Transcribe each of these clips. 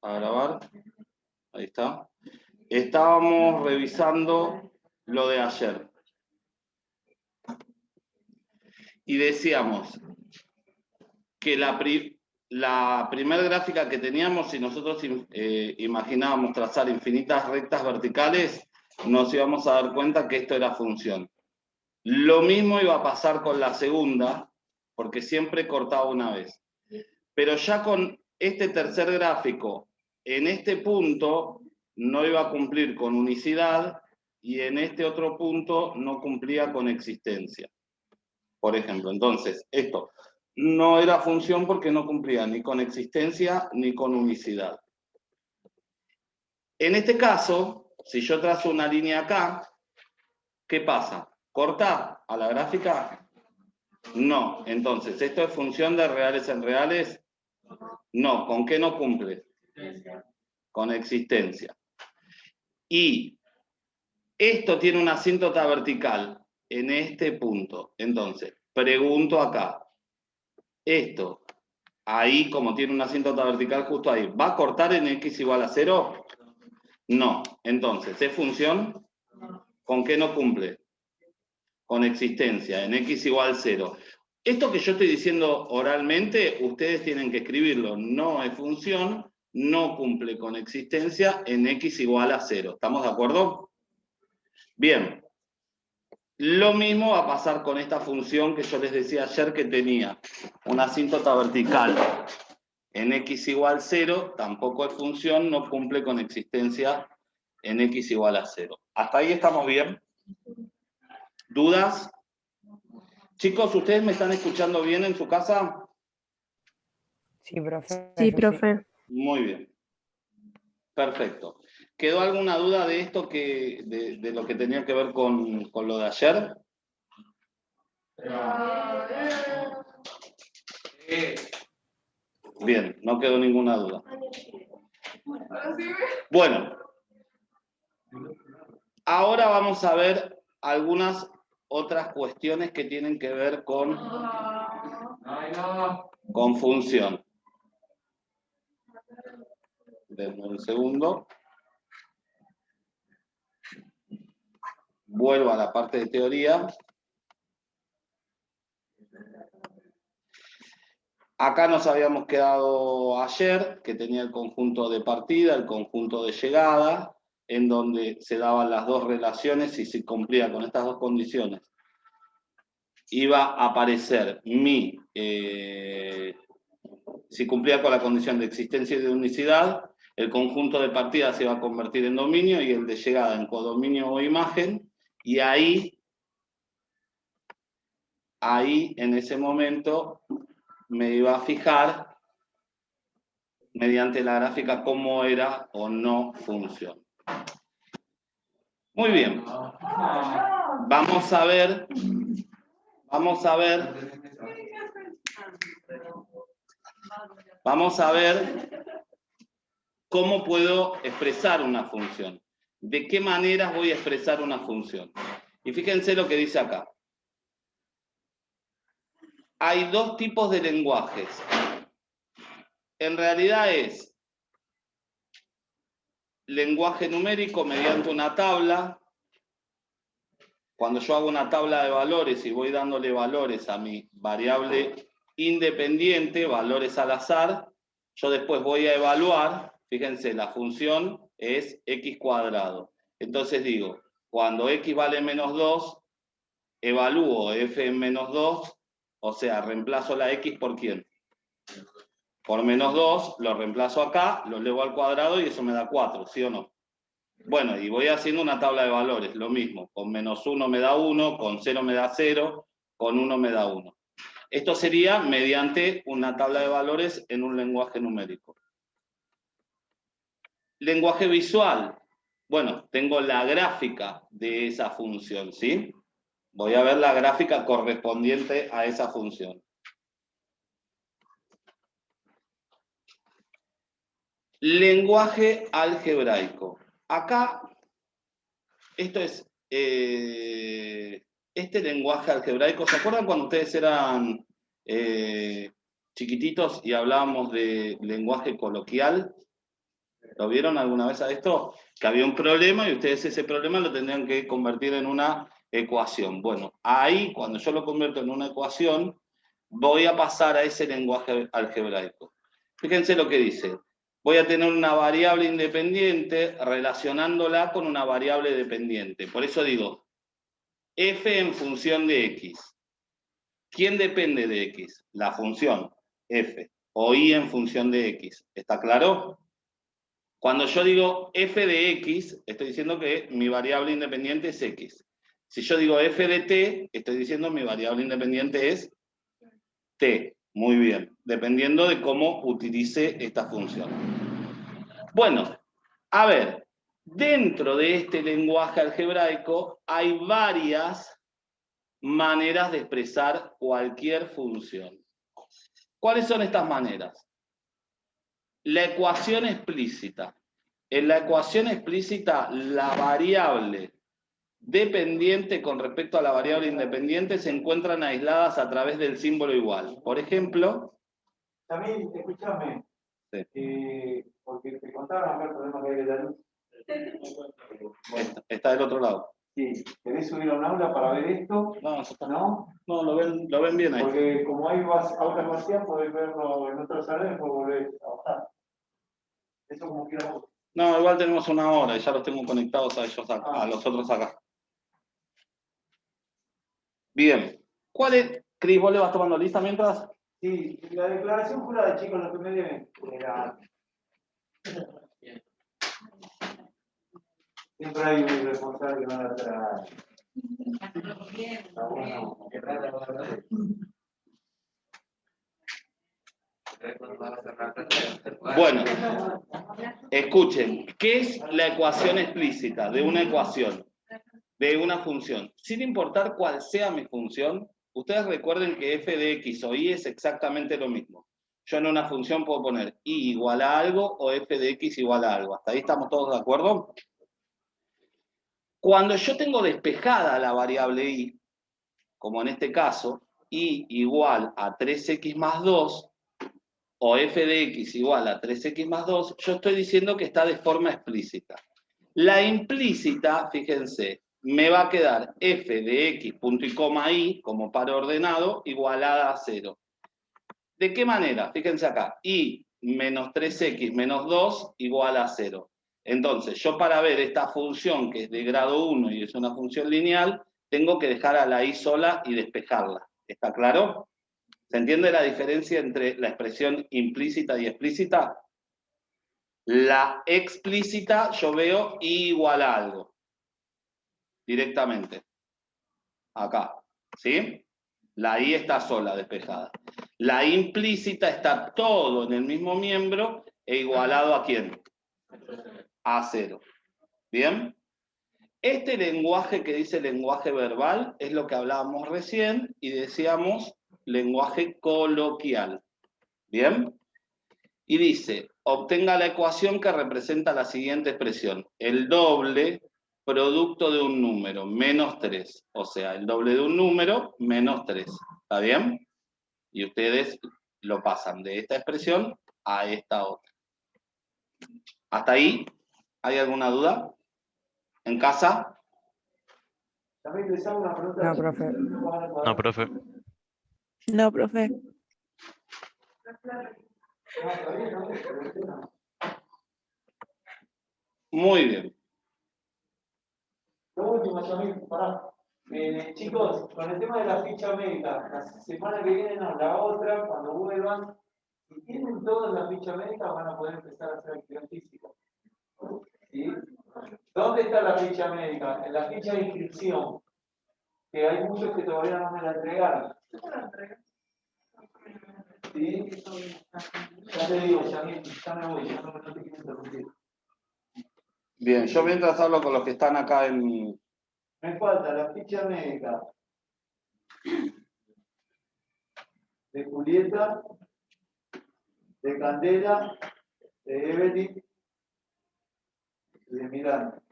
a grabar. Ahí está. Estábamos revisando lo de ayer. Y decíamos que la primera gráfica que teníamos, si nosotros imaginábamos trazar infinitas rectas verticales, nos íbamos a dar cuenta que esto era función. Lo mismo iba a pasar con la segunda, porque siempre cortaba una vez. Pero ya con este tercer gráfico, en este punto no iba a cumplir con unicidad y en este otro punto no cumplía con existencia. Por ejemplo, entonces, esto no era función porque no cumplía ni con existencia ni con unicidad. En este caso, si yo trazo una línea acá, ¿qué pasa? ¿Corta a la gráfica? No. Entonces, ¿esto es función de reales en reales? No. ¿Con qué no cumple? Con existencia. Y esto tiene una asíntota vertical en este punto. Entonces, pregunto acá. Esto, ahí como tiene una asíntota vertical justo ahí, ¿va a cortar en x igual a 0? No. Entonces, ¿es función? ¿Con qué no cumple? Con existencia, en x igual 0. Esto que yo estoy diciendo oralmente, ustedes tienen que escribirlo. No es función, no cumple con existencia en x igual a 0. ¿Estamos de acuerdo? Bien. Lo mismo va a pasar con esta función que yo les decía ayer que tenía una asíntota vertical en x igual 0, tampoco es función, no cumple con existencia en x igual a 0. ¿Hasta ahí estamos bien? ¿Dudas? Chicos, ¿ustedes me están escuchando bien en su casa? Sí, profe. Sí, profe. Muy bien. Perfecto. ¿Quedó alguna duda de esto de lo que tenía que ver con lo de ayer? Bien, no quedó ninguna duda. Bueno, ahora vamos a ver algunas otras cuestiones que tienen que ver con función. Denme un segundo. Vuelvo a la parte de teoría. Acá nos habíamos quedado ayer, que tenía el conjunto de partida, el conjunto de llegada, en donde se daban las dos relaciones y si cumplía con estas dos condiciones. Iba a aparecer si cumplía con la condición de existencia y de unicidad, el conjunto de partida se iba a convertir en dominio y el de llegada en codominio o imagen, y ahí en ese momento me iba a fijar mediante la gráfica cómo era o no función. Muy bien. Vamos a ver cómo puedo expresar una función. ¿De qué maneras voy a expresar una función? Y fíjense lo que dice acá. Hay dos tipos de lenguajes. En realidad es lenguaje numérico mediante una tabla. Cuando yo hago una tabla de valores y voy dándole valores a mi variable independiente, valores al azar, yo después voy a evaluar, fíjense, la función es x cuadrado. Entonces digo, cuando x vale menos 2, evalúo f en menos 2, o sea, reemplazo la x por ¿quién? Por menos 2, lo reemplazo acá, lo elevo al cuadrado y eso me da 4, ¿sí o no? Bueno, y voy haciendo una tabla de valores, lo mismo. Con menos 1 me da 1, con 0 me da 0, con 1 me da 1. Esto sería mediante una tabla de valores en un lenguaje numérico. Lenguaje visual. Bueno, tengo la gráfica de esa función, ¿sí? Voy a ver la gráfica correspondiente a esa función. Lenguaje algebraico. Acá, esto es... este lenguaje algebraico, ¿se acuerdan cuando ustedes eran chiquititos y hablábamos de lenguaje coloquial? ¿Lo vieron alguna vez a esto? Que había un problema y ustedes ese problema lo tendrían que convertir en una ecuación. Bueno, ahí cuando yo lo convierto en una ecuación, voy a pasar a ese lenguaje algebraico. Fíjense lo que dice. Voy a tener una variable independiente relacionándola con una variable dependiente. Por eso digo, f en función de x. ¿Quién depende de x? La función f. O y en función de x. ¿Está claro? Cuando yo digo f de x, estoy diciendo que mi variable independiente es x. Si yo digo f de t, estoy diciendo mi variable independiente es t. Muy bien, dependiendo de cómo utilice esta función. Bueno, a ver, dentro de este lenguaje algebraico hay varias maneras de expresar cualquier función. ¿Cuáles son estas maneras? La ecuación explícita. En la ecuación explícita, la variable dependiente con respecto a la variable independiente se encuentran aisladas a través del símbolo igual. Por ejemplo... También, escúchame, sí. Porque te contaron acá el problema que hay de la luz. Está del otro lado. Sí, ¿querés subir a un aula para ver esto? No, eso está. ¿No? No, lo ven bien ahí. Porque como hay aulas vacías, podés verlo en otro salón y después volver a bajar. Eso como quieras vos. No, igual tenemos una hora y ya los tengo conectados a ellos, a los otros acá. Bien. ¿Cuál es? Cris, ¿vos le vas tomando lista mientras? Sí, la declaración jurada, chicos, lo que me deben. Siempre hay un responsable que no la trae. Está bueno. Bueno, escuchen, ¿qué es la ecuación explícita de una ecuación, de una función? Sin importar cuál sea mi función, ustedes recuerden que f de x o y es exactamente lo mismo. Yo en una función puedo poner y igual a algo o f de x igual a algo. ¿Hasta ahí estamos todos de acuerdo? Cuando yo tengo despejada la variable y, como en este caso, y igual a 3x más 2, o f de x igual a 3x más 2, yo estoy diciendo que está de forma explícita. La implícita, fíjense, me va a quedar f de x punto y coma y, como par ordenado, igualada a 0. ¿De qué manera? Fíjense acá, y menos 3x menos 2 igual a 0. Entonces, yo para ver esta función que es de grado 1 y es una función lineal, tengo que dejar a la y sola y despejarla. ¿Está claro? ¿Se entiende la diferencia entre la expresión implícita y explícita? La explícita yo veo y igual a algo. Directamente. Acá. ¿Sí? La i está sola, despejada. La implícita está todo en el mismo miembro e igualado ¿a quién? A 0. ¿Bien? Este lenguaje que dice lenguaje verbal es lo que hablábamos recién y decíamos lenguaje coloquial. ¿Bien? Y dice, obtenga la ecuación que representa la siguiente expresión. El doble producto de un número, menos 3. O sea, el doble de un número, menos 3. ¿Está bien? Y ustedes lo pasan de esta expresión a esta otra. ¿Hasta ahí? ¿Hay alguna duda? ¿En casa? También les hago una pregunta. No, profe. No, profe. No, profe. Muy bien. Lo último, también, pará. Chicos, con el tema de la ficha médica, la semana que viene, no, la otra, cuando vuelvan, si tienen toda la ficha médica, van a poder empezar a hacer actividad física. ¿Sí? ¿Dónde está la ficha médica? En la ficha de inscripción, que hay muchos que todavía no me la entregaron. ¿Sí? Ya te digo, ya me voy, ya no te quiero interrumpir. Bien, yo mientras hablo con los que están acá en... Me falta la ficha médica de Julieta, de Candela, de Evelyn y de Miranda.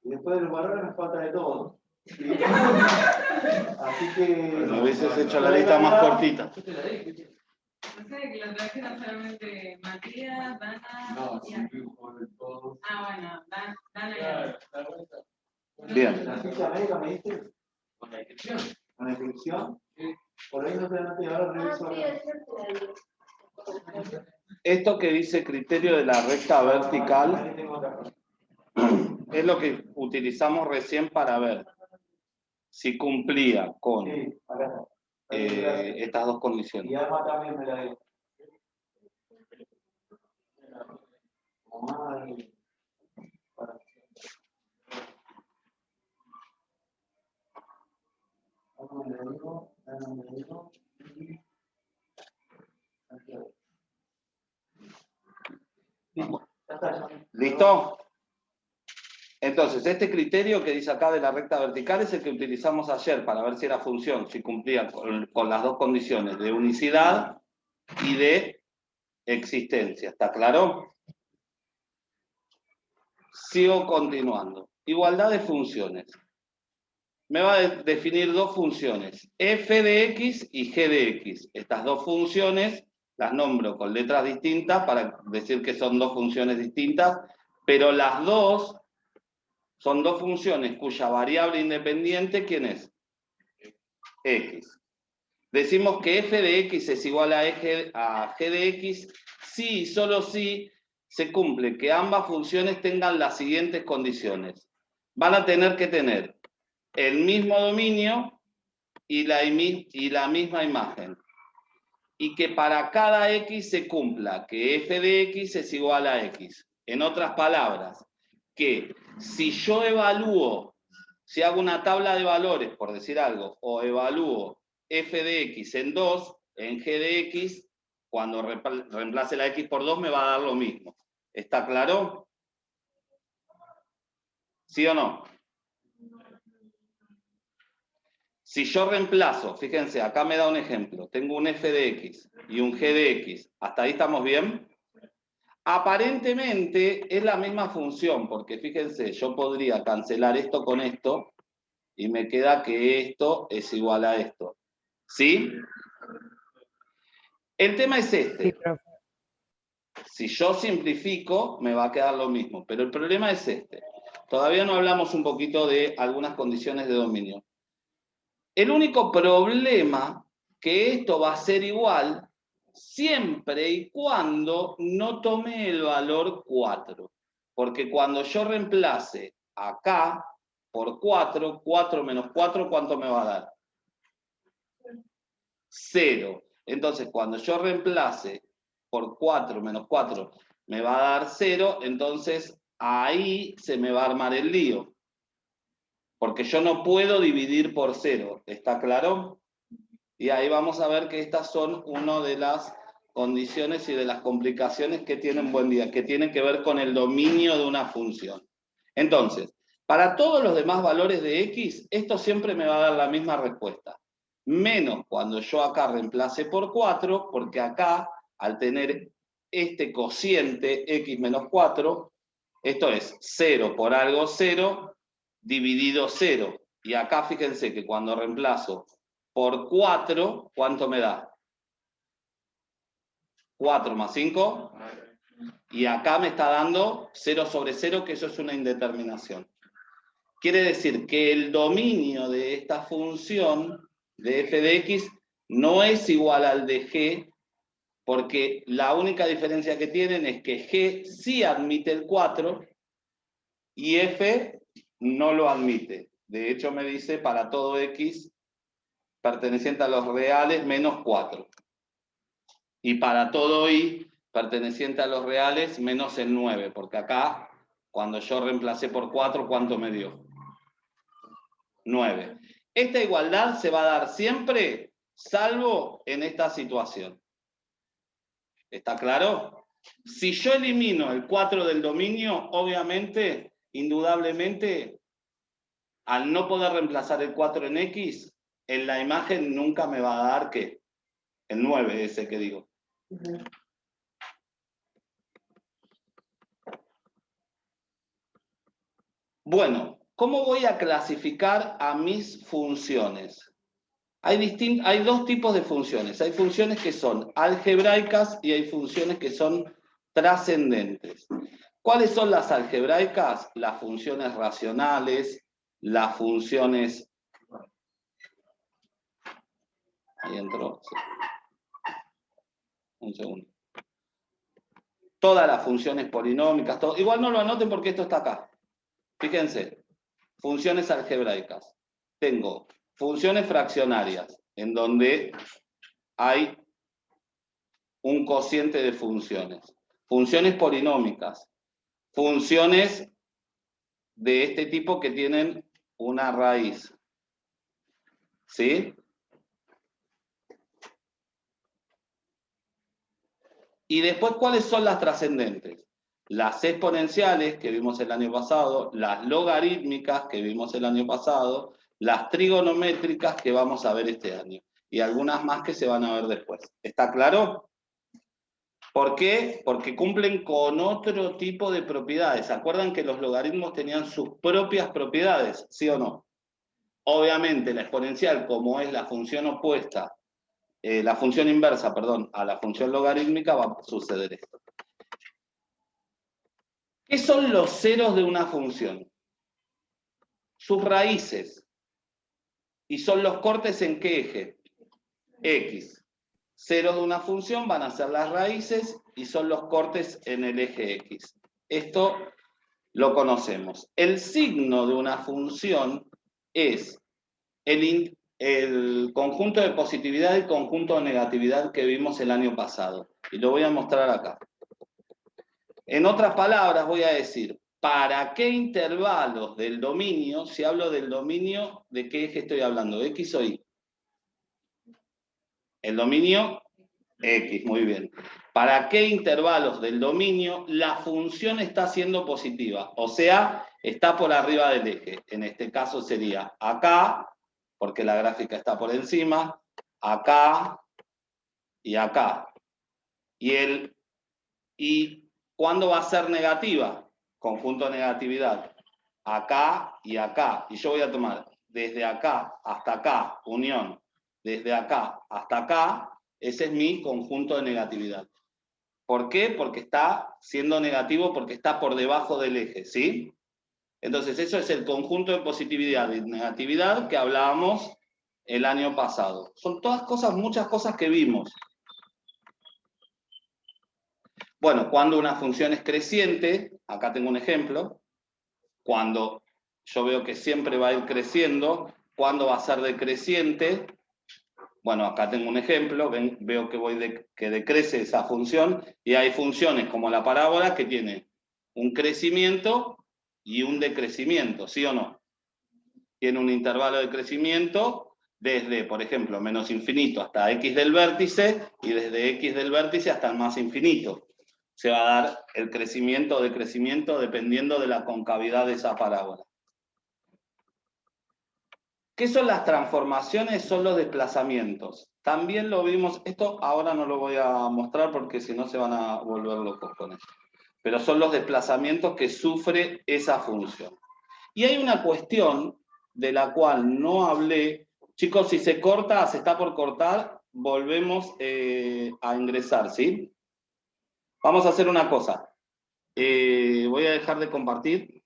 Y después de los varones me falta de todo. ¿Sí? Así que... Me hubieses hecho la lista más cortita. No sé, que lo trajeron solamente Matías, Dana. No, y sí, por todos. bueno, Dana y Claro, Ana. Bien. ¿La ficha médica me diste? Con la inscripción. ¿Con la inscripción? Sí. Por ahí no te anoté, ahora reviso. Esto que dice criterio de la recta vertical Ahí tengo otra cosa. es lo que utilizamos recién para ver si cumplía con Sí, acá está. estas dos condiciones. Y Alma también me la dio. Ay, para. Alma me dio, Alma me dio, y aquí va. Listo, ya está, ya. ¿Listo? Entonces, este criterio que dice acá de la recta vertical es el que utilizamos ayer para ver si era función, si cumplía con las dos condiciones de unicidad y de existencia. ¿Está claro? Sigo continuando. Igualdad de funciones. Me va a definir dos funciones, f de x y g de x. Estas dos funciones las nombro con letras distintas para decir que son dos funciones distintas, pero las dos son dos funciones cuya variable independiente, ¿quién es? X. Decimos que f de x es igual a g de x si y solo si se cumple que ambas funciones tengan las siguientes condiciones. Van a tener que tener el mismo dominio y la misma imagen. Y que para cada x se cumpla que f de x es igual a x. En otras palabras, que si yo evalúo, si hago una tabla de valores, por decir algo, o evalúo f de x en 2, en g de x, cuando reemplace la x por 2 me va a dar lo mismo. ¿Está claro? ¿Sí o no? Si yo reemplazo, fíjense, acá me da un ejemplo, tengo un f de x y un g de x, ¿hasta ahí estamos bien? Aparentemente es la misma función, porque fíjense, yo podría cancelar esto con esto y me queda que esto es igual a esto. ¿Sí? El tema es Sí, este. profe. Si yo simplifico, me va a quedar lo mismo, pero el problema es este. Todavía no hablamos un poquito de algunas condiciones de dominio. El único problema que esto va a ser igual siempre y cuando no tome el valor 4. Porque cuando yo reemplace acá por 4, 4 menos 4, ¿cuánto me va a dar? 0. Entonces, cuando yo reemplace por 4 menos 4, me va a dar 0, entonces ahí se me va a armar el lío. Porque yo no puedo dividir por 0, ¿está claro? Y ahí vamos a ver que estas son una de las condiciones y de las complicaciones que tienen buen día, que tienen que ver con el dominio de una función. Entonces, para todos los demás valores de x, esto siempre me va a dar la misma respuesta. Menos cuando yo acá reemplace por 4, porque acá, al tener este cociente x menos 4, esto es 0 por algo 0, dividido 0. Y acá fíjense que cuando reemplazo por 4, ¿cuánto me da? 4 más 5. Y acá me está dando 0 sobre 0, que eso es una indeterminación. Quiere decir que el dominio de esta función de f de x no es igual al de g, porque la única diferencia que tienen es que g sí admite el 4 y f no lo admite. De hecho me dice para todo x perteneciente a los reales menos 4. Y para todo y perteneciente a los reales menos el 9, porque acá, cuando yo reemplacé por 4, ¿cuánto me dio? 9. Esta igualdad se va a dar siempre, salvo en esta situación. ¿Está claro? Si yo elimino el 4 del dominio, obviamente, indudablemente, al no poder reemplazar el 4 en x, en la imagen nunca me va a dar, ¿qué? El 9 ese que digo. Bueno, ¿cómo voy a clasificar a mis funciones? Hay dos tipos de funciones. Hay funciones que son algebraicas y hay funciones que son trascendentes. ¿Cuáles son las algebraicas? Las funciones racionales, las funciones... Ahí entró. Sí. Un segundo. Todas las funciones polinómicas, todo. Igual no lo anoten porque esto está acá. Fíjense, funciones algebraicas. Tengo funciones fraccionarias, en donde hay un cociente de funciones. Funciones polinómicas. Funciones de este tipo que tienen una raíz. ¿Sí? Y después, ¿cuáles son las trascendentes? Las exponenciales, que vimos el año pasado, las logarítmicas, que vimos el año pasado, las trigonométricas, que vamos a ver este año, y algunas más que se van a ver después. ¿Está claro? ¿Por qué? Porque cumplen con otro tipo de propiedades. ¿Se acuerdan que los logaritmos tenían sus propias propiedades? ¿Sí o no? Obviamente, la exponencial, como es la función opuesta, la función inversa, perdón, a la función logarítmica, va a suceder esto. ¿Qué son los ceros de una función? Sus raíces. ¿Y son los cortes en qué eje? X. Ceros de una función van a ser las raíces y son los cortes en el eje X. Esto lo conocemos. El signo de una función es el conjunto de positividad y conjunto de negatividad que vimos el año pasado. Y lo voy a mostrar acá. En otras palabras, voy a decir, ¿para qué intervalos del dominio, si hablo del dominio, ¿de qué eje estoy hablando? ¿X o Y? El dominio X, muy bien. ¿Para qué intervalos del dominio la función está siendo positiva? O sea, está por arriba del eje. En este caso sería acá, porque la gráfica está por encima, acá y acá. ¿Y cuándo va a ser negativa? Conjunto de negatividad. Acá y acá. Y yo voy a tomar desde acá hasta acá, unión. Desde acá hasta acá, ese es mi conjunto de negatividad. ¿Por qué? Porque está siendo negativo, porque está por debajo del eje, ¿sí? Entonces, eso es el conjunto de positividad y negatividad que hablábamos el año pasado. Son todas cosas, muchas cosas que vimos. Bueno, cuando una función es creciente, acá tengo un ejemplo, cuando yo veo que siempre va a ir creciendo, ¿cuándo va a ser decreciente? Bueno, acá tengo un ejemplo, veo que decrece esa función, y hay funciones como la parábola que tiene un crecimiento y un decrecimiento, ¿sí o no? Tiene un intervalo de crecimiento desde, por ejemplo, menos infinito hasta x del vértice, y desde x del vértice hasta el más infinito. Se va a dar el crecimiento o decrecimiento dependiendo de la concavidad de esa parábola. ¿Qué son las transformaciones? Son los desplazamientos. También lo vimos, esto ahora no lo voy a mostrar porque si no se van a volver locos con esto. Pero son los desplazamientos que sufre esa función. Y hay una cuestión de la cual no hablé. Chicos, si se corta, se está por cortar, volvemos a ingresar, ¿sí? Vamos a hacer una cosa. Voy a dejar de compartir.